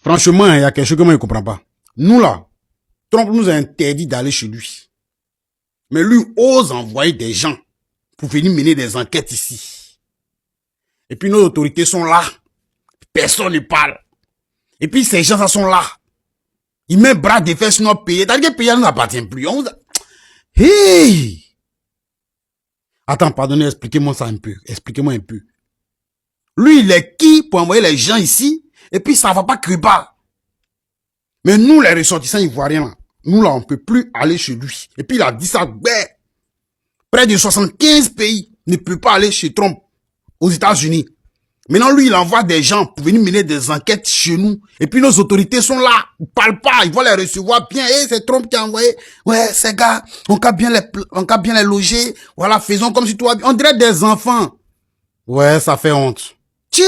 Franchement, il y a quelque chose que moi je ne comprends pas. Nous là, Trump nous a interdit d'aller chez lui. Mais lui ose envoyer des gens pour venir mener des enquêtes ici. Et puis nos autorités sont là. Personne ne parle. Et puis ces gens sont là. Ils mettent bras de fer sur notre pays. C'est-à-dire que le pays ne nous appartient plus. Hey! Attends, pardonnez, expliquez-moi ça un peu. Expliquez-moi un peu. Lui, il est qui pour envoyer les gens ici? Et puis ça ne va pas crier pas. Mais nous, les ressortissants ivoiriens, nous là, on ne peut plus aller chez lui. Et puis il a dit ça, près de 75 pays ne peuvent pas aller chez Trump aux États-Unis. Maintenant, lui, il envoie des gens pour venir mener des enquêtes chez nous. Et puis nos autorités sont là. Ils ne parlent pas. Ils vont les recevoir bien. Et c'est Trump qui a envoyé. Ouais, ces gars, on peut bien les loger. Voilà, faisons comme si tout va bien. On dirait des enfants. Ouais, ça fait honte. Tiens.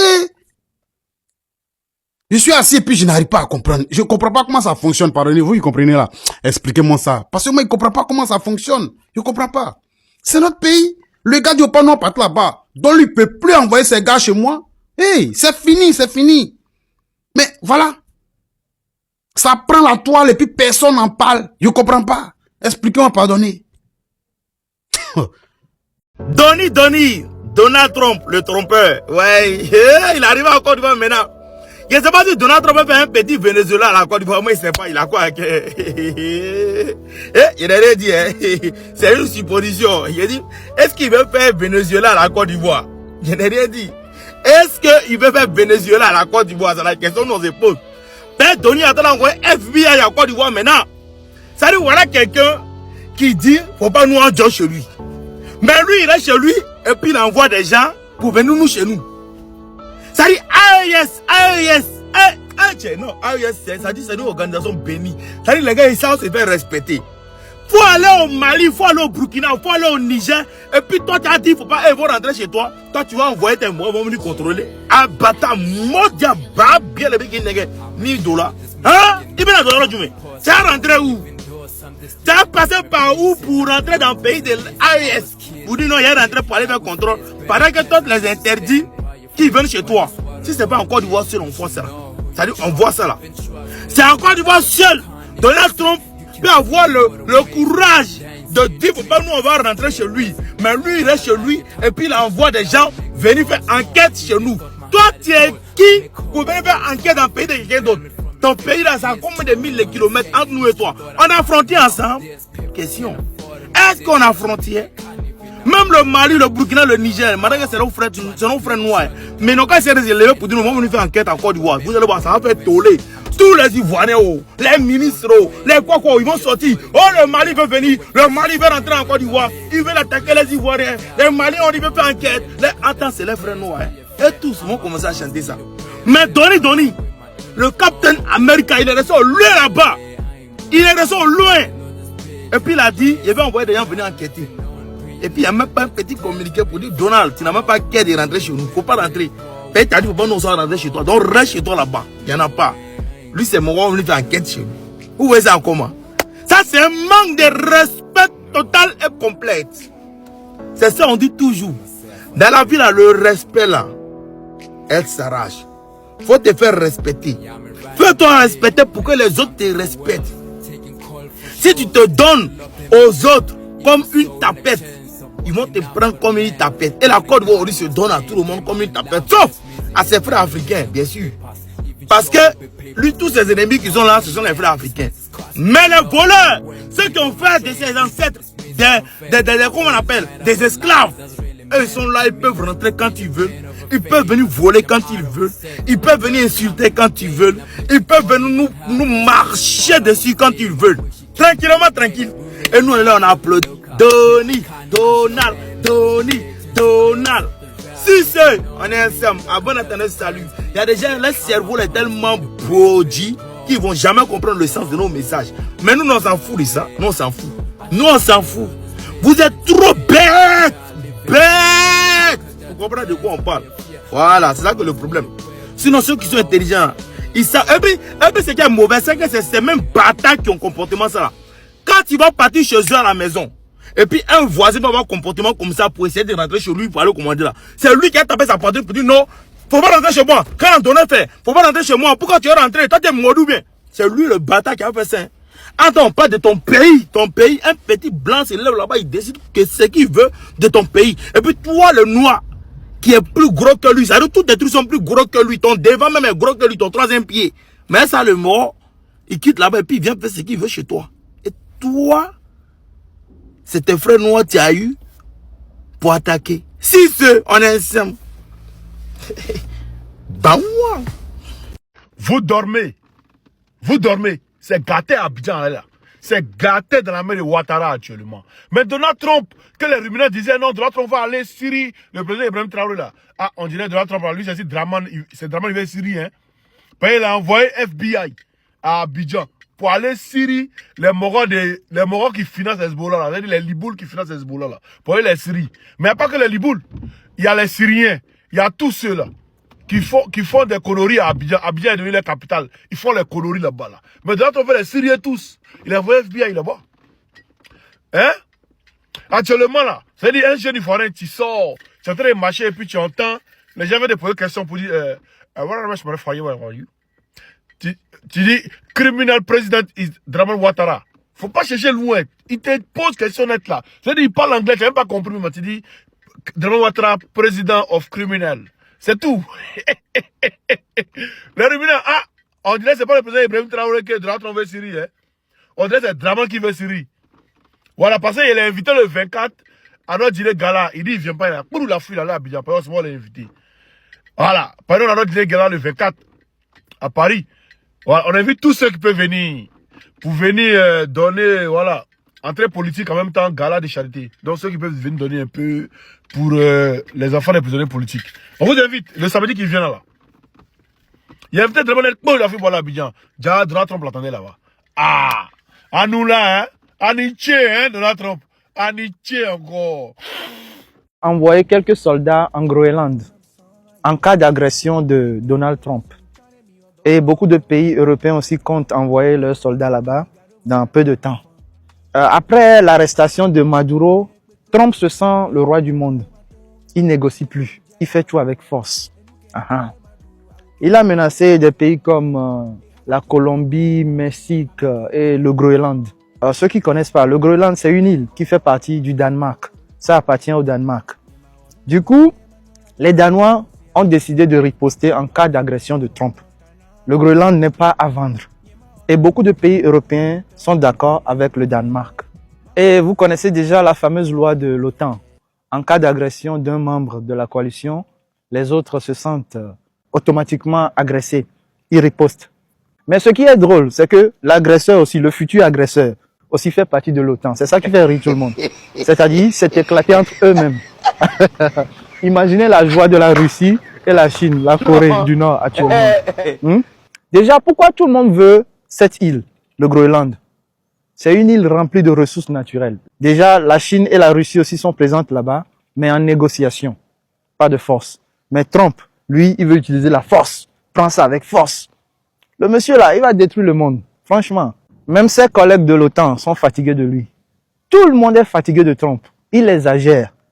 Je suis assis et puis je n'arrive pas à comprendre. Je ne comprends pas comment ça fonctionne. Pardonnez-vous, vous comprenez là. Expliquez-moi ça. Parce que moi, je ne comprends pas comment ça fonctionne. Je ne comprends pas. C'est notre pays. Le gars du Opano part là-bas. Donc, lui ne peut plus envoyer ses gars chez moi. Hey, c'est fini, c'est fini. Mais voilà. Ça prend la toile et puis personne n'en parle. Je ne comprends pas. Expliquez-moi, pardonnez. Donald Trump, le trompeur. Ouais, il arrive à Côte d'Ivoire maintenant. Je ne sais pas si Donald Trump fait un petit Venezuela à la Côte d'Ivoire. Moi, je ne sais pas, il a quoi. Il a rien dit, c'est une supposition. Il a dit, est-ce qu'il veut faire Venezuela à la Côte d'Ivoire? Je n'ai rien dit. Est-ce qu'il veut faire Venezuela à la Côte d'Ivoire? C'est la question qu'on se pose. Père Tony a envoyé FBI à la Côte d'Ivoire maintenant. Ça dit, voilà quelqu'un qui dit, faut pas nous en dire chez lui. Mais lui, il est chez lui et puis il envoie des gens pour venir nous chez nous. Ça dit, non, ça dit, c'est une organisation bénie. Ça dit, les gars, ils savent se faire respecter. Faut aller au Mali, faut aller au Burkina, faut aller au Niger. Et puis toi, tu as dit, faut pas, ils vont rentrer chez toi. Toi, tu vas envoyer tes mots, ils vont venir contrôler. Abata, modia, bien les béquilles, 1000 $. Hein? Il vient de $, tu as rentré où? Tu as passé par où pour rentrer dans le pays de l'AES? Vous dites non, il est rentré pour aller faire contrôle. Pendant que toi, les interdits qui viennent chez toi. Si ce n'est pas en Côte d'Ivoire seul, on voit ça là. C'est-à-dire, on voit ça là. C'est en Côte d'Ivoire seul. Donald Trump peut avoir le courage de dire, faut pas nous, on va rentrer chez lui. Mais lui, il reste chez lui et puis il envoie des gens venir faire enquête chez nous. Toi, tu es qui pour venir faire enquête dans le pays de quelqu'un d'autre? Ton pays là, ça a combien de milliers de kilomètres entre nous et toi? On a frontière ensemble? Question. Est-ce qu'on a frontière? Même le Mali, le Burkina, le Niger, madame, c'est nos frères noirs. Mais nos cas, c'est élevés pour dire, nous allons venir faire enquête en Côte d'Ivoire. Vous allez voir, ça va faire toller. Tous les Ivoiriens, les ministres, les quoi, ils vont sortir. Oh, le Mali veut venir. Le Mali veut rentrer en Côte d'Ivoire. Ils veulent attaquer les Ivoiriens. Les Maliens, on veut faire enquête. Attends, c'est les frères noirs. Et tous vont commencer à chanter ça. Mais Donny, le Captain America, il est resté au loin là-bas. Il est resté au loin. Et puis il a dit, il va envoyer des gens venir enquêter. Et puis il n'y a même pas un petit communiqué pour dire, Donald, tu n'as même pas qu'à de rentrer chez nous. Il ne faut pas rentrer. Et tu as dit, il ne faut pas nous rentrer chez toi. Donc reste chez toi là-bas. Il n'y en a pas. Lui, c'est mon rôle, on faire enquête chez lui. Où est ça en commun? Ça, c'est un manque de respect total et complet. C'est ça, on dit toujours. Dans la vie, là, le respect, là, elle s'arrache. Faut te faire respecter. Fais-toi respecter pour que les autres te respectent. Si tu te donnes aux autres comme une tapette, ils vont te prendre comme une tapette. Et la Côte d'Ivoire se donne à tout le monde comme une tapette. Sauf à ses frères africains, bien sûr. Parce que lui, tous ses ennemis qui sont là, ce sont les frères africains. Mais les voleurs, ceux qui ont fait de ses ancêtres, comment on appelle, des esclaves, eux, ils sont là, ils peuvent rentrer quand ils veulent. Ils peuvent venir voler quand ils veulent. Ils peuvent venir insulter quand ils veulent. Ils peuvent venir nous marcher dessus quand ils veulent. Tranquillement, tranquille. Et nous, on est là, on applaudit. Donald. Si c'est, on est ensemble. Avant d'attendre ce salut, il y a des gens, leur cerveau est tellement body qu'ils ne vont jamais comprendre le sens de nos messages. Mais nous, on s'en fout de ça. Nous, on s'en fout. Nous, on s'en fout. Vous êtes trop bêtes. Vous comprenez de quoi on parle? Voilà, c'est là que le problème. Sinon, ceux qui sont intelligents, ils savent. Et puis ce qui est mauvais, c'est que c'est ces mêmes bâtards qui ont comportement ça là. Quand tu vas partir chez eux à la maison, et puis un voisin va avoir un comportement comme ça pour essayer de rentrer chez lui pour aller commander là. C'est lui qui a tapé sa poitrine pour dire non, Faut pas rentrer chez moi. Quand Antonin fait, faut pas rentrer chez moi. Pourquoi tu es rentré? Toi, tu es mort ou bien? C'est lui le bâtard qui a fait ça. Attends, on parle de ton pays. Ton pays, un petit blanc se lève là-bas, il décide que ce qu'il veut de ton pays. Et puis toi, le noir, qui est plus gros que lui. Ça veut dire tous tes trucs sont plus gros que lui. Ton devant même est gros que lui, ton troisième pied. Mais ça, le mort, il quitte là-bas et puis il vient faire ce qu'il veut chez toi. Et toi, c'est tes frères noirs que tu as eu pour attaquer. Si ce, on est ensemble. Bah ouais. Vous dormez. Vous dormez. C'est gâté à Abidjan là. C'est gâté dans la mer de Ouattara actuellement. Mais Donald Trump, que les ruminants disaient non, Donald Trump va aller Syrie, le président Ibrahim Traoré là. Ah, on dirait Donald Trump, lui c'est Draman, il va Syrie, hein. Puis il a envoyé FBI à Abidjan pour aller Syrie, les Mogos qui financent Hezbollah là, c'est-à-dire les Libouls qui financent Hezbollah là, pour aller les Syrie. Mais il n'y a pas que les Libouls, il y a les Syriens, il y a tous ceux là. Qui font des conneries à Abidjan. Abidjan est devenu la capitale. Ils font les conneries là-bas. Là. Mais de l'autre, on fait les Syriens tous. Il a envoyé FBI là-bas. Hein? Actuellement, là, c'est-à-dire un jeune ivoirien, tu sors, tu es en train de marcher et puis tu entends, les gens viennent te poser des questions pour dire, tu dis, criminal president is Draman Ouattara. Faut pas chercher loin. Il te pose question nette là. C'est-à-dire, il parle anglais, tu n'as même pas compris, mais tu dis, Draman Ouattara, president of criminal. C'est tout. Les ruminants, ah, on dirait que ce n'est pas le président Ibrahim Traoré qui est Draman veut Syrie. Hein. On dirait que c'est Draman qui veut Syrie. Voilà, parce qu'il est invité le 24 à notre dîner gala. Il dit, il ne vient pas là. Pour nous, la fille là, à Abidjan, parce que moi, on l'a invité. Voilà, pendant notre dîner gala le 24 à Paris. Voilà, on invite tous ceux qui peuvent venir. Pour venir donner, voilà, entrée politique en même temps, gala de charité. Donc ceux qui peuvent venir donner un peu pour les enfants des prisonniers politiques. On vous invite, le samedi qui vient là. Il y a peut-être vraiment la fille pour l'Abidjan. Déjà, Donald Trump l'attendait là-bas. Ah, à nous là, hein. À Nietzsche, hein, Donald Trump. À Nietzsche encore. Envoyer quelques soldats en Groenland en cas d'agression de Donald Trump. Et beaucoup de pays européens aussi comptent envoyer leurs soldats là-bas dans peu de temps. Après l'arrestation de Maduro, Trump se sent le roi du monde. Il négocie plus. Il fait tout avec force. Il a menacé des pays comme la Colombie, Mexique et le Groenland. Ceux qui ne connaissent pas, le Groenland, c'est une île qui fait partie du Danemark. Ça appartient au Danemark. Du coup, les Danois ont décidé de riposter en cas d'agression de Trump. Le Groenland n'est pas à vendre. Et beaucoup de pays européens sont d'accord avec le Danemark. Et vous connaissez déjà la fameuse loi de l'OTAN. En cas d'agression d'un membre de la coalition, les autres se sentent automatiquement agressés. Ils ripostent. Mais ce qui est drôle, c'est que l'agresseur aussi, le futur agresseur, aussi fait partie de l'OTAN. C'est ça qui fait rire tout le monde. C'est-à-dire, c'est éclaté entre eux-mêmes. Imaginez la joie de la Russie et la Chine, la Corée du Nord actuellement. Déjà, pourquoi tout le monde veut cette île, le Groenland? C'est une île remplie de ressources naturelles. Déjà, la Chine et la Russie aussi sont présentes là-bas, mais en négociation, pas de force. Mais Trump, lui, il veut utiliser la force. Prends ça avec force. Le monsieur là, il va détruire le monde, franchement. Même ses collègues de l'OTAN sont fatigués de lui. Tout le monde est fatigué de Trump. Il exagère.